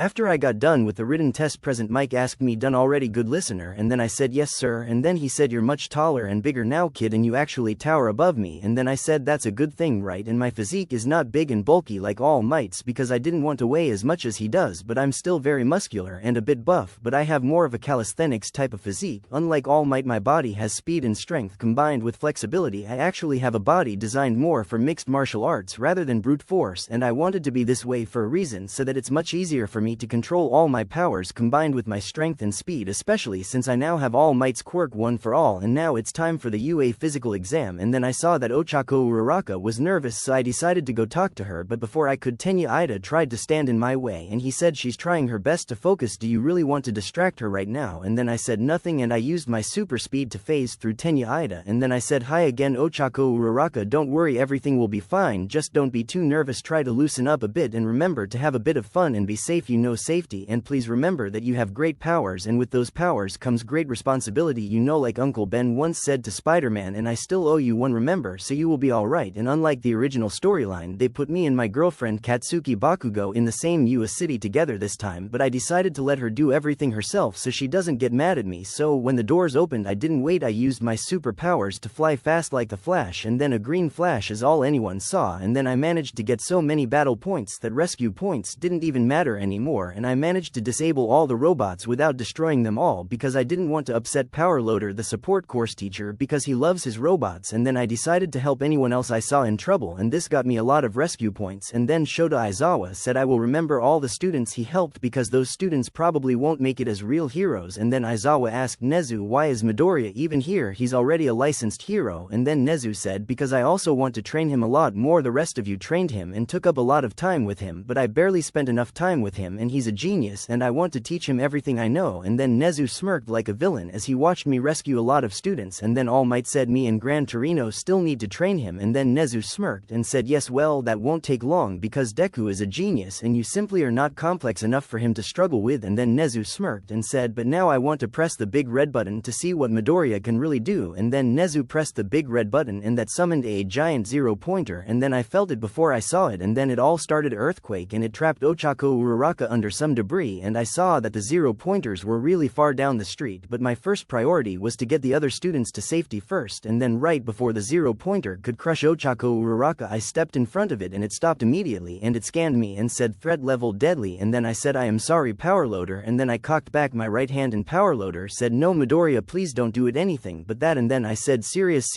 After I got done with the written test, Present Mike asked me, "Done already, good listener?" And then I said, "Yes sir." And then he said, "You're much taller and bigger now, kid, and you actually tower above me." And then I said, "That's a good thing, right? And my physique is not big and bulky like All Might's, because I didn't want to weigh as much as he does, but I'm still very muscular and a bit buff, but I have more of a calisthenics type of physique. Unlike All Might, my body has speed and strength combined with flexibility. I actually have a body designed more for mixed martial arts rather than brute force, and I wanted to be this way for a reason, so that it's much easier for me to control all my powers combined with my strength and speed, especially since I now have All Might's quirk one for all. And now it's time for the UA physical exam." And then I saw that Ochako Uraraka was nervous, so I decided to go talk to her, but before I could, Tenya Ida tried to stand in my way and he said she's trying her best to focus. "Do you really want to distract her right now?" And then I said nothing, and I used my super speed to phase through Tenya Ida, and then I said, "Hi again, Ochako Uraraka, don't worry, everything will be fine, just don't be too nervous, try to loosen up a bit and remember to have a bit of fun and be safe, you know, safety, and please remember that you have great powers, and with those powers comes great responsibility, you know, like Uncle Ben once said to Spider-Man, and I still owe you one, remember, so you will be alright." And unlike the original storyline, they put me and my girlfriend Katsuki Bakugo in the same US city together this time, but I decided to let her do everything herself so she doesn't get mad at me. So when the doors opened, I didn't wait, I used my superpowers to fly fast like the Flash, and then a green flash is all anyone saw, and then I managed to get so many battle points that rescue points didn't even matter anymore, and I managed to disable all the robots without destroying them all because I didn't want to upset Powerloader, the support course teacher, because he loves his robots. And then I decided to help anyone else I saw in trouble, and this got me a lot of rescue points. And then Shota Aizawa said I will remember all the students he helped because those students probably won't make it as real heroes. And then Aizawa asked Nezu, "Why is Midoriya even here? He's already a licensed hero." And then Nezu said, "Because I also want to train him a lot more. The rest of you trained him and took up a lot of time with him, but I barely spent enough time with him, and he's a genius and I want to teach him everything I know." And then Nezu smirked like a villain as he watched me rescue a lot of students. And then All Might said, "Me and Gran Torino still need to train him." And then Nezu smirked and said, "Yes, well, that won't take long because Deku is a genius and you simply are not complex enough for him to struggle with." And then Nezu smirked and said, "But now I want to press the big red button to see what Midoriya can really do." And then Nezu pressed the big red button and that summoned a giant zero-pointer, and then I felt it before I saw it, and then it all started earthquake and it trapped Ochako Uraraka under some debris, and I saw that the zero-pointers were really far down the street, but my first priority was to get the other students to safety first. And then right before the zero-pointer could crush Ochako Uraraka, I stepped in front of it and it stopped immediately, and it scanned me and said threat level deadly. And then I said, "I am sorry, Powerloader," and then I cocked back my right hand and Powerloader said, "No, Midoriya, please don't do it anything but that." And then I said, serious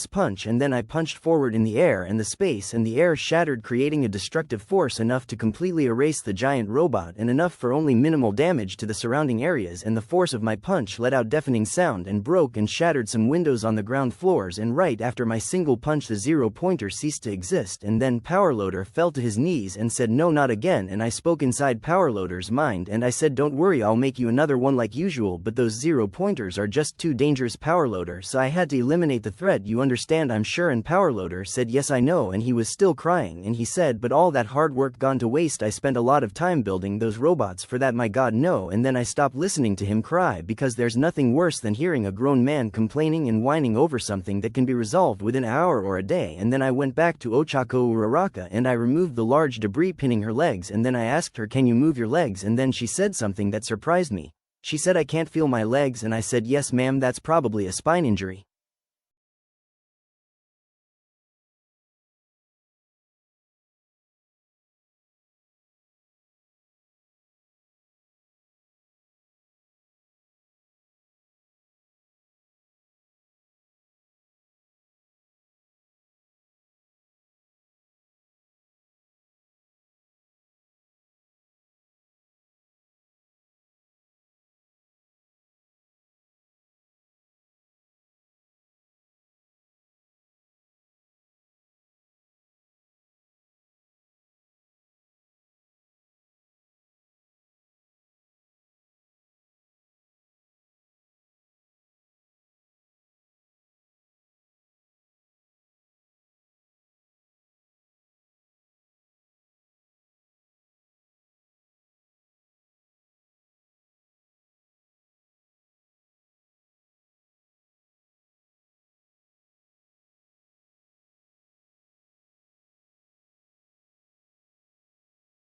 punch," and then I punched forward in the air, and the space and the air shattered, creating a destructive force enough to completely erase the giant robot and enough for only minimal damage to the surrounding areas. And the force of my punch let out deafening sound and broke and shattered some windows on the ground floors, and right after my single punch the zero-pointer ceased to exist. And then Powerloader fell to his knees and said, "No, not again." And I spoke inside Powerloader's mind and I said, "Don't worry, I'll make you another one like usual, but those zero-pointers are just too dangerous, Powerloader, so I had to eliminate the threat, you understand, I'm sure." And Powerloader said, "Yes, I know," and he was still crying, and he said, "But all that hard work gone to waste, I spent a lot of time building those robots for that, my god, no." And then I stopped listening to him cry, because there's nothing worse than hearing a grown man complaining and whining over something that can be resolved within an hour or a day. And then I went back to Ochako Uraraka and I removed the large debris pinning her legs, and then I asked her, "Can you move your legs?" And then she said something that surprised me. She said, "I can't feel my legs," and I said, "Yes ma'am, that's probably a spine injury."